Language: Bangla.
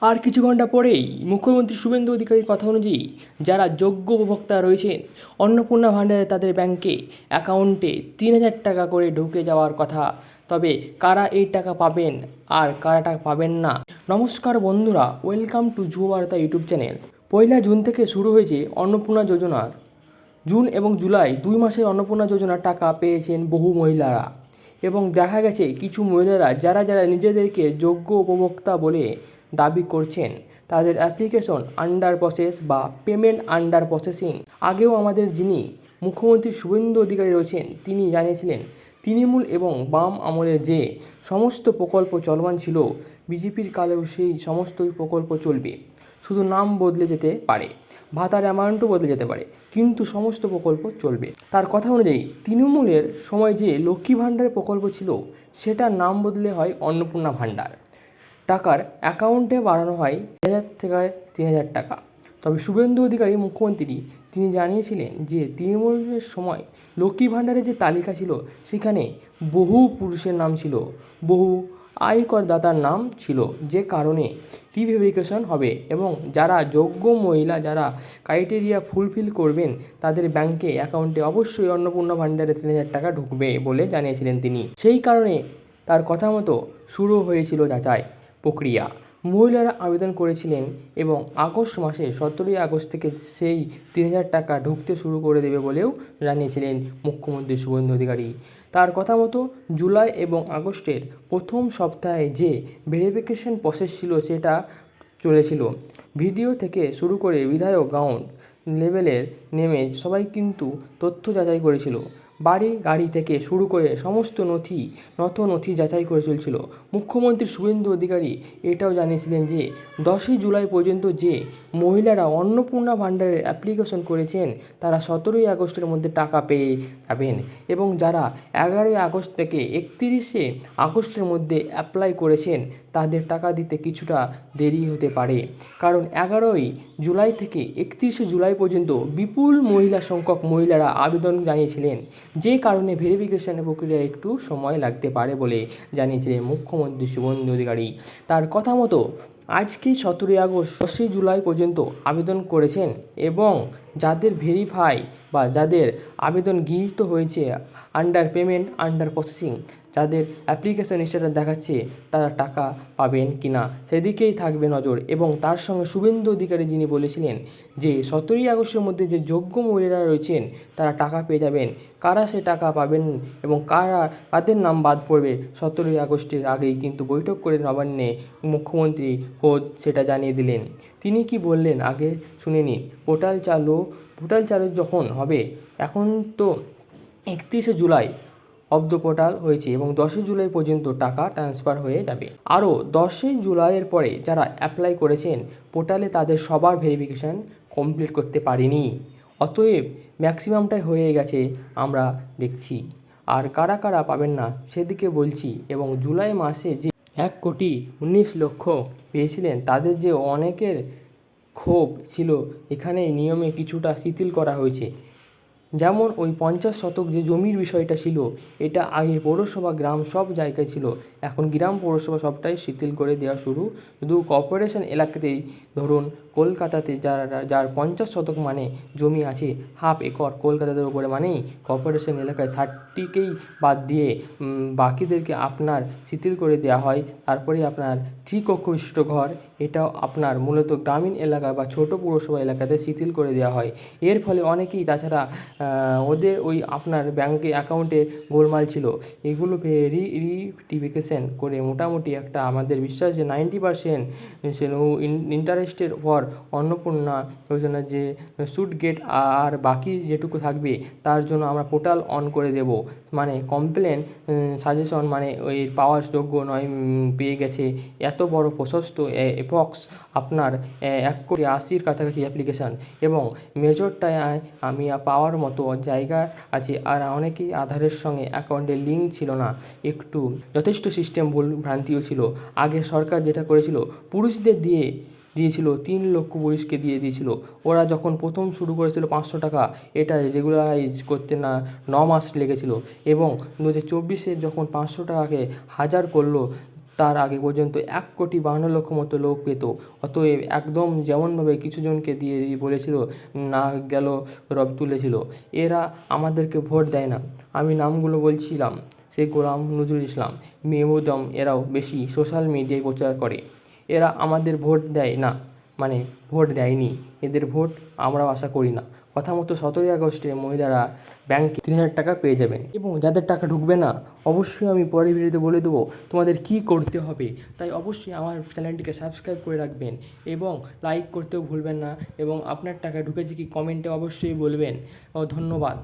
আর কিছু ঘন্টা পরেই মুখ্যমন্ত্রী শুভেন্দু অধিকারীর কথা অনুযায়ী যারা যোগ্য উপভোক্তা রয়েছেন অন্নপূর্ণা ভাণ্ডারে তাদের ব্যাংকে অ্যাকাউন্টে ৩,০০০ টাকা করে ঢুকে যাওয়ার কথা। তবে কারা এই টাকা পাবেন আর কারা টাকা পাবেন না। নমস্কার বন্ধুরা, ওয়েলকাম টু যুব বার্তা ইউটিউব চ্যানেল। 1 জুন থেকে শুরু হয়েছে অন্নপূর্ণা যোজনার। জুন এবং জুলাই 2 মাসের অন্নপূর্ণা যোজনার টাকা পেয়েছেন বহু মহিলারা। এবং দেখা গেছে কিছু মহিলারা যারা নিজেদেরকে যোগ্য উপভোক্তা বলে দাবি করছেন তাদের অ্যাপ্লিকেশন আন্ডার প্রসেস বা পেমেন্ট আন্ডার প্রসেসিং। আগেও আমাদের যিনি মুখ্যমন্ত্রী শুভেন্দু অধিকারী রয়েছেন তিনি জানিয়েছিলেন তৃণমূল এবং বাম আমলে যে সমস্ত প্রকল্প চলমান ছিল বিজেপির কালেও সেই সমস্ত প্রকল্প চলবে, শুধু নাম বদলে যেতে পারে, ভাতার অ্যামাউন্টও বদলে যেতে পারে, কিন্তু সমস্ত প্রকল্প চলবে। তার কথা অনুযায়ী তৃণমূলের সময় যে লক্ষ্মী ভাণ্ডারের প্রকল্প ছিল সেটার নাম বদলে হয় অন্নপূর্ণা ভাণ্ডার। টাকার অ্যাকাউন্টে বাড়ানো হয় 1,000 থেকে 3,000 টাকা। তবে শুভেন্দু অধিকারী মুখ্যমন্ত্রী তিনি জানিয়েছিলেন যে তৃণমূলের সময় লক্ষ্মী ভাণ্ডারের যে তালিকা ছিল সেখানে বহু পুরুষের নাম ছিল, বহু আয়করদাতার নাম ছিল, যে কারণে রিভেরিফিকেশন হবে এবং যারা যোগ্য মহিলা যারা ক্রাইটেরিয়া ফুলফিল করবেন তাদের ব্যাংকে অ্যাকাউন্টে অবশ্যই অন্নপূর্ণা ভাণ্ডারে 3,000 টাকা ঢুকবে বলে জানিয়েছিলেন তিনি। সেই কারণে তার কথা মতো শুরু হয়েছিল যাচাই প্রক্রিয়া। মহিলারা আবেদন করেছিলেন এবং আগস্ট মাসে 17ই আগস্ট থেকে সেই 3,000 টাকা ঢুকতে শুরু করে দেবে বলেও জানিয়েছিলেন মুখ্যমন্ত্রী শুভেন্দু অধিকারী। তার কথা মতো জুলাই এবং আগস্টের প্রথম সপ্তাহে যে ভেরিফিকেশন প্রসেস ছিল সেটা চলেছিল। ভিডিও থেকে শুরু করে বিধায়ক গ্রাউন্ড লেভেলের নেমে সবাই কিন্তু তথ্য যাচাই করেছিল। বাড়ি গাড়ি থেকে শুরু করে সমস্ত নথি যাচাই করে চলছিল। মুখ্যমন্ত্রী শুভেন্দু অধিকারী এটাও জানিয়েছিলেন যে 10ই জুলাই পর্যন্ত যে মহিলারা অন্নপূর্ণা ভাণ্ডারের অ্যাপ্লিকেশন করেছেন তারা 17ই আগস্টের মধ্যে টাকা পেয়ে যাবেন এবং যারা 11ই আগস্ট থেকে 31শে আগস্টের মধ্যে অ্যাপ্লাই করেছেন তাদের টাকা দিতে কিছুটা দেরি হতে পারে, কারণ 11ই জুলাই থেকে 31শে জুলাই পর্যন্ত বিপুল মহিলা সংখ্যক মহিলারা আবেদন জানিয়েছিলেন, যে কারণে ভেরিফিকেশনের প্রক্রিয়া একটু সময় লাগতে পারে বলে জানিয়েছিলেন মুখ্যমন্ত্রী শুভেন্দু অধিকারী। তার কথা মতো আজকে 17ই আগস্ট 10ই জুলাই পর্যন্ত আবেদন করেছেন এবং যাদের ভেরিফাই বা যাদের আবেদন গৃহীত হয়েছে আন্ডার পেমেন্ট আন্ডার প্রসেসিং, যাদের অ্যাপ্লিকেশন স্ট্যাটাস দেখাচ্ছে তারা টাকা পাবেন কি না সেদিকেই থাকবে নজর। এবং তার সঙ্গে শুভেন্দু অধিকারী যিনি বলেছিলেন যে 17ই আগস্টের মধ্যে যে যোগ্য মহিলারা রয়েছেন তারা টাকা পেয়ে যাবেন, কারা সে টাকা পাবেন এবং কাদের নাম বাদ পড়বে 17ই আগস্টের আগেই কিন্তু বৈঠক করে নবান্নে মুখ্যমন্ত্রী খোদ সেটা জানিয়ে দিলেন। তিনি কি বললেন আগে শুনে নিন। পোর্টাল চালু যখন হবে, এখন তো 31শে জুলাই অব্দ পোর্টাল হয়েছে এবং 10ই জুলাই পর্যন্ত টাকা ট্রান্সফার হয়ে যাবে। আরও 10ই জুলাইয়ের পরে যারা অ্যাপ্লাই করেছেন পোর্টালে তাদের সবার ভেরিফিকেশান কমপ্লিট করতে পারেনি, অতএব ম্যাক্সিমামটাই হয়ে গেছে আমরা দেখছি। আর কারা কারা পাবেন না সেদিকে বলছি। এবং জুলাই মাসে যে 1,19,00,000 পেয়েছিলেন তাদের যে অনেকের ক্ষোভ ছিল, এখানে নিয়মে কিছুটা শিথিল করা হয়েছে। যেমন ওই 50 শতক যে জমির বিষয়টা ছিল, এটা আগে পৌরসভা গ্রাম সব জায়গায় ছিল, এখন গ্রাম পৌরসভা সবটাই শিথিল করে দেওয়া শুরু। শুধু কর্পোরেশন এলাকাতেই ধরুন কলকাতাতে যার 50 শতক মানে জমি আছে, হাফ একর কলকাতাদের উপরে, মানেই কর্পোরেশন এলাকায় 60টিকেই বাদ দিয়ে বাকিদেরকে আপনার শিথিল করে দেওয়া হয়। তারপরে আপনার 3 কক্ষ বিশিষ্ট ঘর, এটাও আপনার মূলত গ্রামীণ এলাকা বা ছোট পৌরসভা এলাকাতে শিথিল করে দেওয়া হয়। এর ফলে অনেকেই তাছাড়া ওদের ওই আপনার ব্যাঙ্কে অ্যাকাউন্টে গোলমাল ছিল, এগুলো রিটিফিকেশন করে মোটামুটি একটা আমাদের বিশ্বাস যে 90% সে ইন্টারেস্টের পর অন্নপূর্ণা যোজনা যে সুট গেট আর বাকি যেটুকু থাকবে তার জন্য আমরা পোর্টাল অন করে দেব। মানে কমপ্লেন সাজেশন মানে ওই পাওয়ার যোগ্য নয়, পেয়ে গেছে এত বড় প্রশস্ত এপক্স আপনার 1,80,00,000 কাছাকাছি অ্যাপ্লিকেশান এবং মেজরটায় আমি পাওয়ার মতো জায়গা আছে। আর অনেকেই আধারের সঙ্গে অ্যাকাউন্টের লিঙ্ক ছিল না, একটু যথেষ্ট সিস্টেম ভুল ভ্রান্তিও ছিল। আগে সরকার যেটা করেছিল পুরুষদের দিয়েছিল 3 লক্ষ পুরুষকে দিয়েছিল। ওরা যখন প্রথম শুরু করেছিল 500 টাকা, এটা রেগুলারাইজ করতে 9 মাস লেগেছিল এবং 2024-এ যখন 500 টাকাকে 1000 করলো তার আগে পর্যন্ত 1,52,00,000 মতো লোক পেত। অতএব একদম যেমনভাবে কিছু জনকে দিয়ে বলেছিল না গেল রব তুলেছিল, এরা আমাদেরকে ভোট দেয় না। আমি নামগুলো বলছিলাম, সেই গোলাম নজরুল ইসলাম, মেহমুদম, এরাও বেশি সোশ্যাল মিডিয়ায় প্রচার করে। এরা আমাদের ভোট দেয় না, মানে ভোট দেয়নি, এদের ভোট আমরাও আশা করি না। কথা মতো 17ই আগস্টে মহিলারা ব্যাংকে 3,000 টাকা পেয়ে যাবেন। এবং যাদের টাকা ঢুকবে না, অবশ্যই আমি পরের ভিডিওতে বলে দেবো তোমাদের কী করতে হবে। তাই অবশ্যই আমার চ্যানেলটিকে সাবস্ক্রাইব করে রাখবেন এবং লাইক করতেও ভুলবেন না, এবং আপনার টাকা ঢুকেছে কি কমেন্টে অবশ্যই বলবেন। ধন্যবাদ।